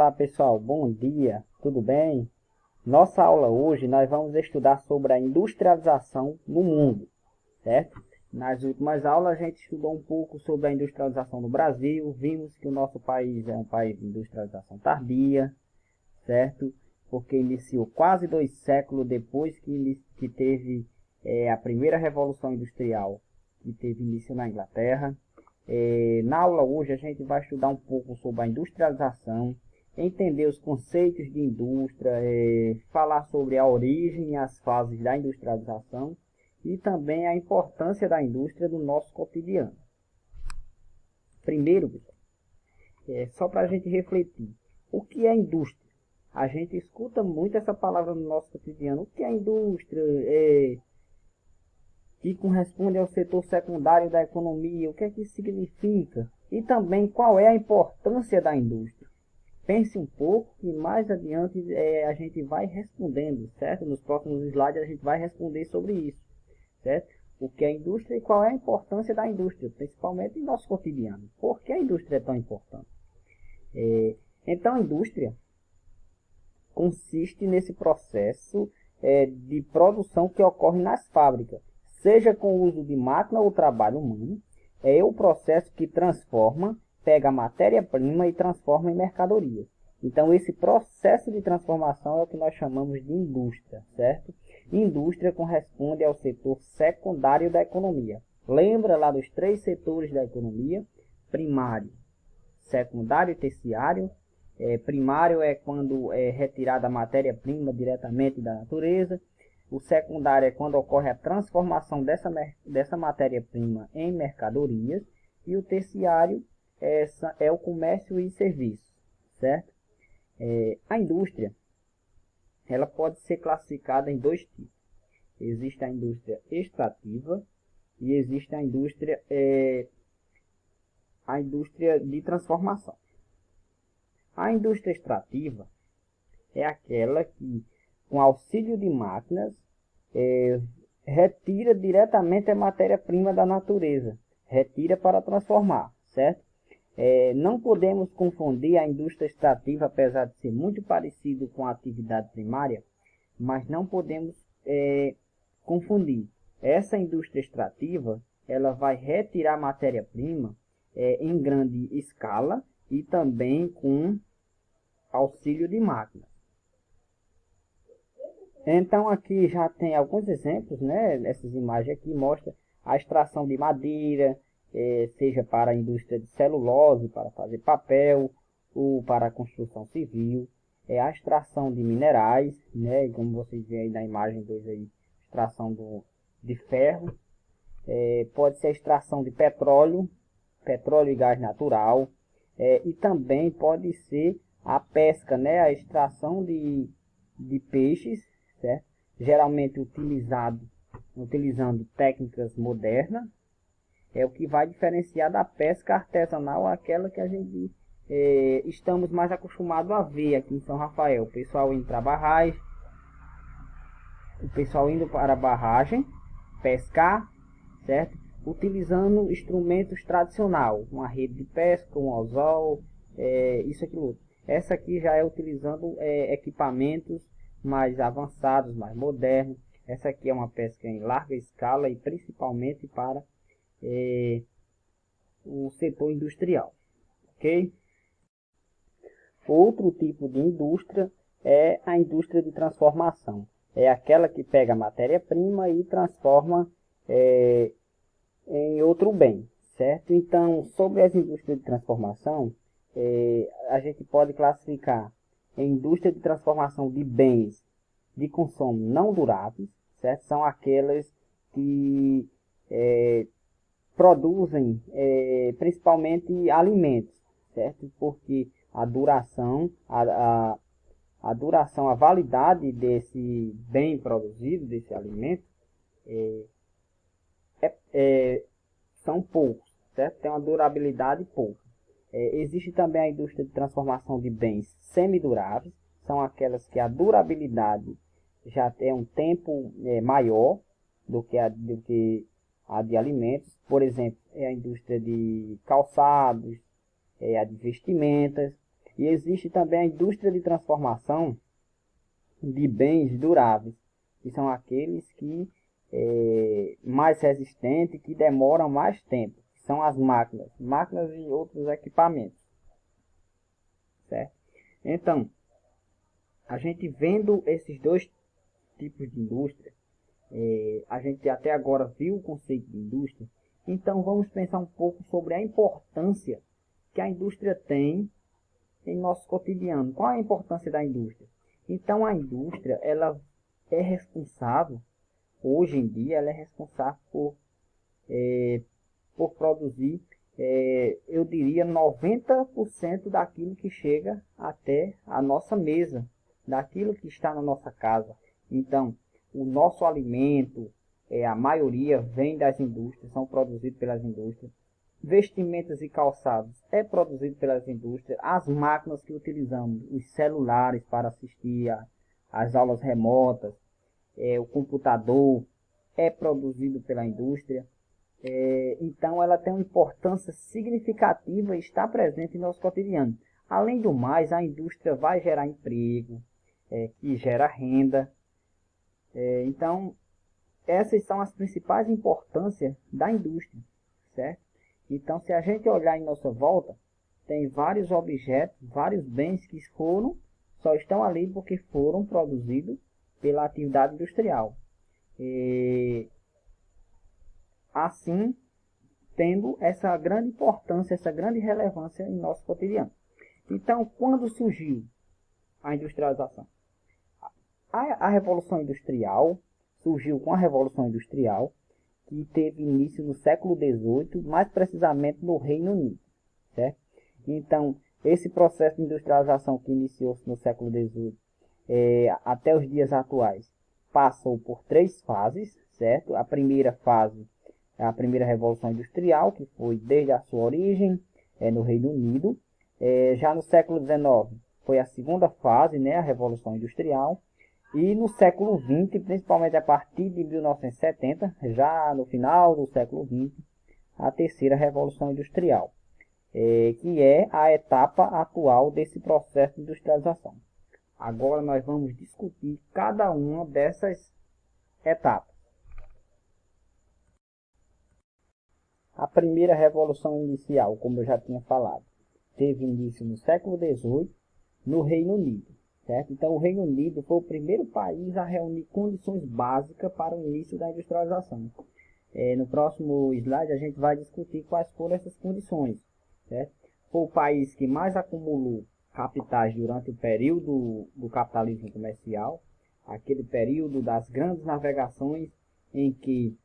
Olá pessoal, bom dia, tudo bem? Nossa aula hoje nós vamos estudar sobre a industrialização no mundo, certo? Nas últimas aulas a gente estudou um pouco sobre a industrialização no Brasil, vimos que o nosso país é um país de industrialização tardia, certo? Porque iniciou quase 2 séculos depois que teve a primeira revolução industrial, que teve início na Inglaterra. Na aula hoje a gente vai estudar um pouco sobre a industrialização, entender os conceitos de indústria, falar sobre a origem e as fases da industrialização e também a importância da indústria no nosso cotidiano. Primeiro, só para a gente refletir, o que é indústria? A gente escuta muito essa palavra no nosso cotidiano. O que é indústria? Que corresponde ao setor secundário da economia, o que é que isso significa? E também qual é a importância da indústria? Pense um pouco e mais adiante a gente vai respondendo, certo? Nos próximos slides a gente vai responder sobre isso, certo? O que é a indústria e qual é a importância da indústria, principalmente em nosso cotidiano. Por que a indústria é tão importante? Então a indústria consiste nesse processo de produção que ocorre nas fábricas, seja com o uso de máquina ou trabalho humano. É o processo que transforma, pega a matéria-prima e transforma em mercadorias. Então, esse processo de transformação é o que nós chamamos de indústria, certo? Indústria corresponde ao setor secundário da economia. Lembra lá dos 3 setores da economia? Primário, secundário e terciário. Primário é quando é retirada a matéria-prima diretamente da natureza. O secundário é quando ocorre a transformação dessa matéria-prima em mercadorias. E o terciário é o comércio e serviços, certo? A indústria ela pode ser classificada em 2 tipos. Existe a indústria extrativa e existe a indústria de transformação. A indústria extrativa é aquela que, com auxílio de máquinas, retira diretamente a matéria-prima da natureza, retira para transformar, certo? Não podemos confundir a indústria extrativa, apesar de ser muito parecido com a atividade primária, mas não podemos confundir. Essa indústria extrativa, ela vai retirar matéria-prima em grande escala e também com auxílio de máquinas. Então aqui já tem alguns exemplos, né? Essas imagens aqui mostram a extração de madeira, seja para a indústria de celulose, para fazer papel, ou para a construção civil, a extração de minerais, né? Como vocês veem aí na imagem 2 aí, extração de ferro, pode ser a extração de petróleo e gás natural, e também pode ser a pesca, né? A extração de peixes, certo? Geralmente utilizando técnicas modernas, é o que vai diferenciar da pesca artesanal, aquela que a gente estamos mais acostumados a ver aqui em São Rafael. O pessoal indo para a barragem, pescar, certo? Utilizando instrumentos tradicionais, uma rede de pesca, um anzol, isso aqui outro. Essa aqui já é utilizando equipamentos mais avançados, mais modernos. Essa aqui é uma pesca em larga escala e principalmente para o setor industrial, ok? Outro tipo de indústria é a indústria de transformação. É aquela que pega a matéria-prima e transforma em outro bem, certo? Então, sobre as indústrias de transformação, a gente pode classificar em indústria de transformação de bens de consumo não duráveis, certo? São aquelas que produzem principalmente alimentos, certo? Porque a validade desse bem produzido, desse alimento, são poucos, certo? Tem uma durabilidade pouca. Existe também a indústria de transformação de bens semiduráveis, são aquelas que a durabilidade já tem um tempo maior do que a de alimentos. Por exemplo, a indústria de calçados, a de vestimentas. E existe também a indústria de transformação de bens duráveis, que são aqueles que mais resistentes, que demoram mais tempo, que são as máquinas e outros equipamentos, certo? Então, a gente vendo esses dois tipos de indústria, a gente até agora viu o conceito de indústria, então vamos pensar um pouco sobre a importância que a indústria tem em nosso cotidiano. Qual é a importância da indústria? Então a indústria, ela é responsável, hoje em dia, ela é responsável por produzir, eu diria, 90% daquilo que chega até a nossa mesa, daquilo que está na nossa casa. Então, o nosso alimento, a maioria vem das indústrias, são produzidos pelas indústrias. Vestimentas e calçados é produzido pelas indústrias. As máquinas que utilizamos, os celulares para assistir às aulas remotas, o computador é produzido pela indústria. Então ela tem uma importância significativa e está presente em nosso cotidiano. Além do mais, a indústria vai gerar emprego, que gera renda. Então, essas são as principais importâncias da indústria, certo? Então, se a gente olhar em nossa volta, tem vários objetos, vários bens que só estão ali porque foram produzidos pela atividade industrial. Assim, tendo essa grande importância, essa grande relevância em nosso cotidiano. Então, quando surgiu a industrialização? A Revolução Industrial surgiu com a Revolução Industrial, que teve início no século XVIII, mais precisamente no Reino Unido, certo? Então, esse processo de industrialização que iniciou-se no século XVIII até os dias atuais, passou por 3 fases, certo? A primeira fase é a primeira Revolução Industrial, que foi desde a sua origem no Reino Unido. Já no século XIX foi a segunda fase, né, a Revolução Industrial. E no século XX, principalmente a partir de 1970, já no final do século XX, a terceira Revolução Industrial, que é a etapa atual desse processo de industrialização. Agora nós vamos discutir cada uma dessas etapas. A primeira Revolução Inicial, como eu já tinha falado, teve início no século XVIII, no Reino Unido. Certo? Então, o Reino Unido foi o primeiro país a reunir condições básicas para o início da industrialização. No próximo slide, a gente vai discutir quais foram essas condições. Certo? Foi o país que mais acumulou capitais durante o período do capitalismo comercial, aquele período das grandes navegações em que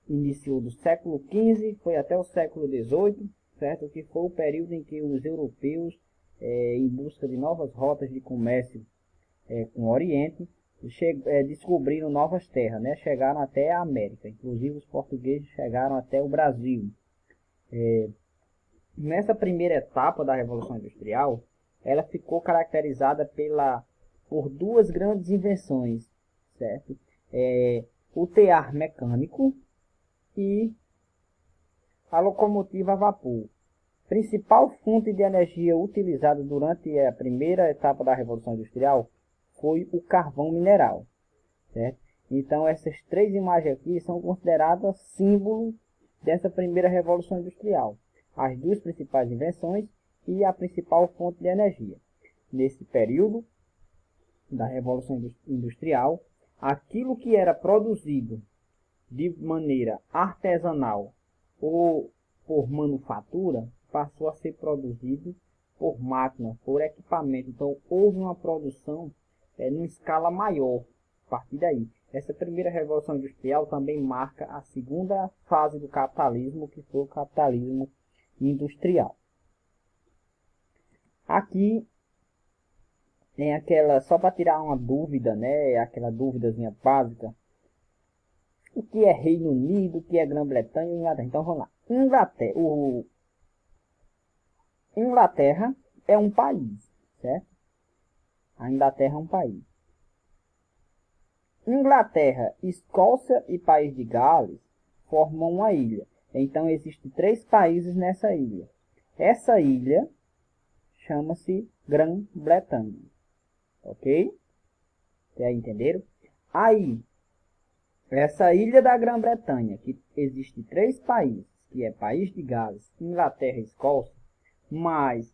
iniciou do século XV, foi até o século XVIII, certo? Que foi o período em que os europeus, em busca de novas rotas de comércio com o Oriente, descobriram novas terras, né? Chegaram até a América, inclusive os portugueses chegaram até o Brasil. Nessa primeira etapa da Revolução Industrial, ela ficou caracterizada por 2 grandes invenções, certo? O tear mecânico e a locomotiva a vapor. Principal fonte de energia utilizada durante a primeira etapa da Revolução Industrial foi o carvão mineral, certo? Então essas 3 imagens aqui são consideradas símbolos dessa primeira Revolução Industrial. As 2 principais invenções e a principal fonte de energia. Nesse período da Revolução Industrial, aquilo que era produzido de maneira artesanal ou por manufatura, passou a ser produzido por máquina, por equipamento. Então, houve uma produção numa escala maior a partir daí. Essa primeira Revolução Industrial também marca a segunda fase do capitalismo, que foi o capitalismo industrial. Aqui tem aquela, só para tirar uma dúvida, né, aquela dúvidazinha básica. O que é Reino Unido, o que é Grã-Bretanha e Inglaterra? Então, vamos lá. Inglaterra é um país, certo? A Inglaterra é um país. Inglaterra, Escócia e País de Gales formam uma ilha. Então, existem 3 países nessa ilha. Essa ilha chama-se Grã-Bretanha. Ok? Até entenderam? Aí, essa ilha da Grã-Bretanha, que existe 3 países, que é País de Gales, Inglaterra e Escócia, mais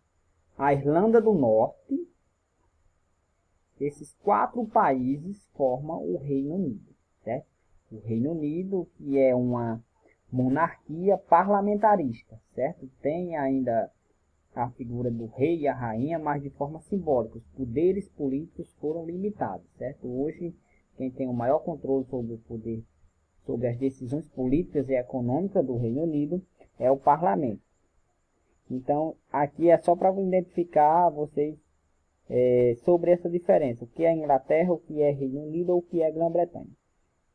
a Irlanda do Norte, esses 4 países formam o Reino Unido, certo? O Reino Unido, que é uma monarquia parlamentarista, certo? Tem ainda a figura do rei e a rainha, mas de forma simbólica. Os poderes políticos foram limitados, certo? Hoje, quem tem o maior controle sobre o poder, sobre as decisões políticas e econômicas do Reino Unido, é o parlamento. Então, aqui é só para identificar vocês sobre essa diferença. O que é Inglaterra, o que é Reino Unido ou o que é Grã-Bretanha.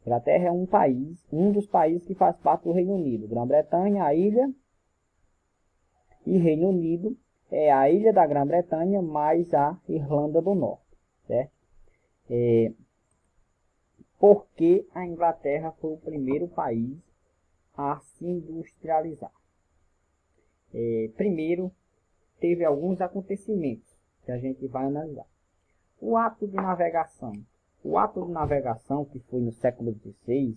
Inglaterra é um país, um dos países que faz parte do Reino Unido. Grã-Bretanha, a ilha, e Reino Unido é a ilha da Grã-Bretanha mais a Irlanda do Norte, certo? Porque a Inglaterra foi o primeiro país a se industrializar. Primeiro, teve alguns acontecimentos que a gente vai analisar. O ato de navegação. O ato de navegação, que foi no século XVI,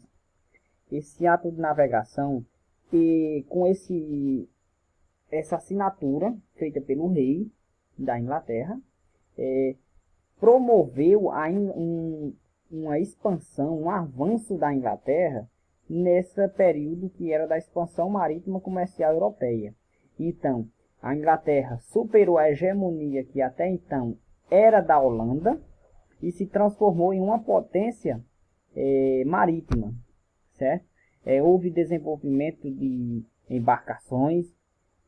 esse ato de navegação, e com essa assinatura feita pelo rei da Inglaterra, promoveu uma expansão, um avanço da Inglaterra nesse período que era da expansão marítima comercial europeia. Então, a Inglaterra superou a hegemonia que até então era da Holanda e se transformou em uma potência marítima, certo? Houve desenvolvimento de embarcações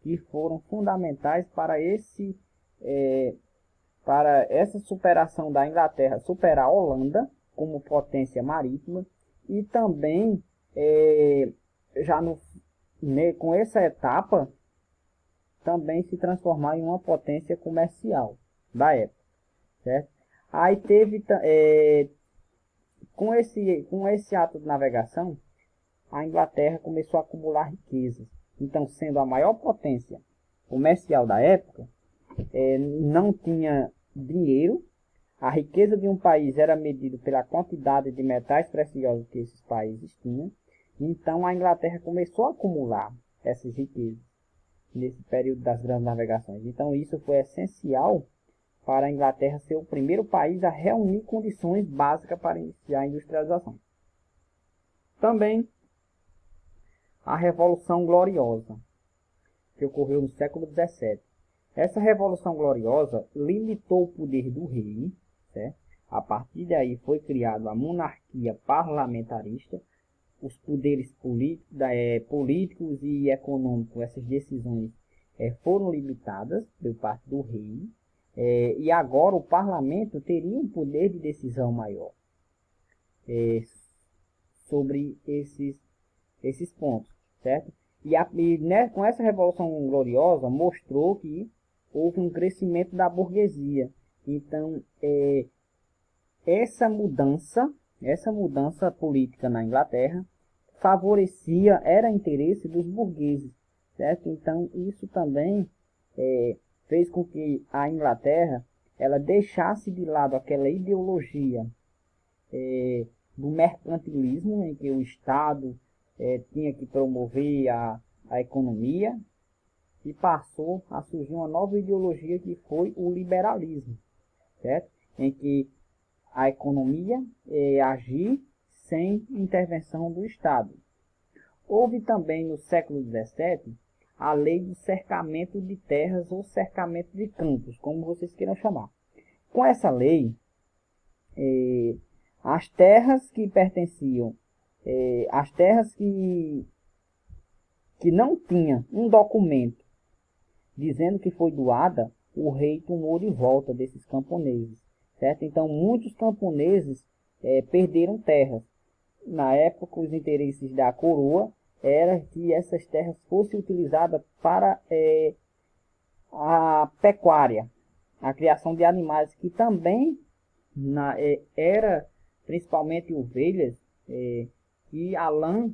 que foram fundamentais para essa superação da Inglaterra, superar a Holanda como potência marítima e também com essa etapa também se transformar em uma potência comercial da época, certo? Aí teve com esse ato de navegação, a Inglaterra começou a acumular riquezas. Então, sendo a maior potência comercial da época, não tinha dinheiro. A riqueza de um país era medida pela quantidade de metais preciosos que esses países tinham. Então, a Inglaterra começou a acumular essas riquezas nesse período das grandes navegações. Então, isso foi essencial para a Inglaterra ser o primeiro país a reunir condições básicas para iniciar a industrialização. Também a Revolução Gloriosa, que ocorreu no século XVII. Essa Revolução Gloriosa limitou o poder do rei, certo? A partir daí foi criada a monarquia parlamentarista, os poderes políticos e econômicos, essas decisões foram limitadas por parte do rei, e agora o parlamento teria um poder de decisão maior sobre esses pontos, certo? Com essa Revolução Gloriosa mostrou que houve um crescimento da burguesia. Então, essa mudança política na Inglaterra era interesse dos burgueses, certo? Então, isso também fez com que a Inglaterra ela deixasse de lado aquela ideologia do mercantilismo, em que o Estado tinha que promover a economia, e passou a surgir uma nova ideologia que foi o liberalismo, certo? Em que a economia agir sem intervenção do Estado. Houve também no século XVII a lei do cercamento de terras ou cercamento de campos, como vocês queiram chamar. Com essa lei, as terras que pertenciam, as terras que não tinham um documento dizendo que foi doada, o rei tomou de volta desses camponeses, certo? Então, muitos camponeses perderam terras. Na época, os interesses da coroa era que essas terras fossem utilizadas para a pecuária, a criação de animais, que também era principalmente ovelhas, e a lã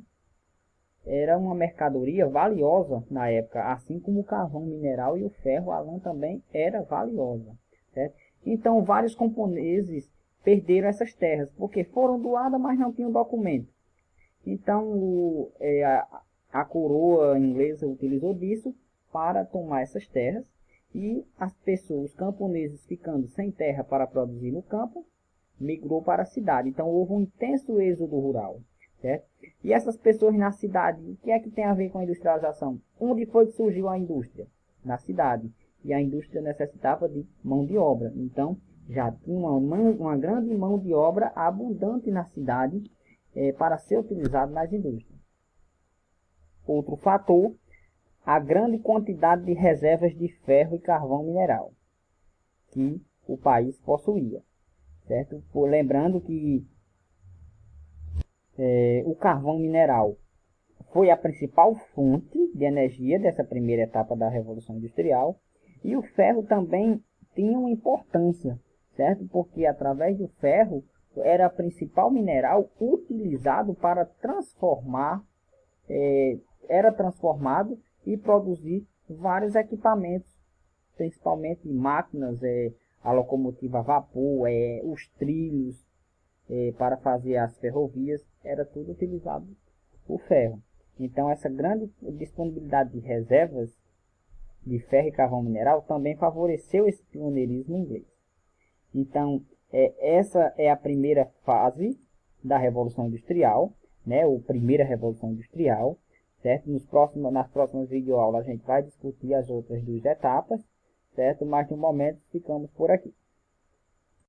era uma mercadoria valiosa na época, assim como o carvão mineral e o ferro, a lã também era valiosa. certo? Então, vários camponeses perderam essas terras, porque foram doadas, mas não tinham documento. Então, a coroa inglesa utilizou disso para tomar essas terras, e as pessoas, os camponeses ficando sem terra para produzir no campo, migrou para a cidade. Então, houve um intenso êxodo rural, certo? E essas pessoas na cidade, o que é que tem a ver com a industrialização? Onde foi que surgiu a indústria? Na cidade. E a indústria necessitava de mão de obra. Então, já tinha uma grande mão de obra abundante na cidade para ser utilizado nas indústrias. Outro fator, a grande quantidade de reservas de ferro e carvão mineral que o país possuía, certo? Lembrando que o carvão mineral foi a principal fonte de energia dessa primeira etapa da Revolução Industrial, e o ferro também tinha uma importância, certo? Porque através do ferro era o principal mineral utilizado para transformar, era transformado e produzir vários equipamentos, principalmente máquinas, a locomotiva a vapor, os trilhos para fazer as ferrovias, era tudo utilizado o ferro. Então, essa grande disponibilidade de reservas de ferro e carvão mineral também favoreceu esse pioneirismo inglês. Então, essa é a primeira fase da Revolução Industrial, né, ou primeira Revolução Industrial, certo? Nas próximas videoaulas a gente vai discutir as outras duas etapas, certo? Mas no momento ficamos por aqui.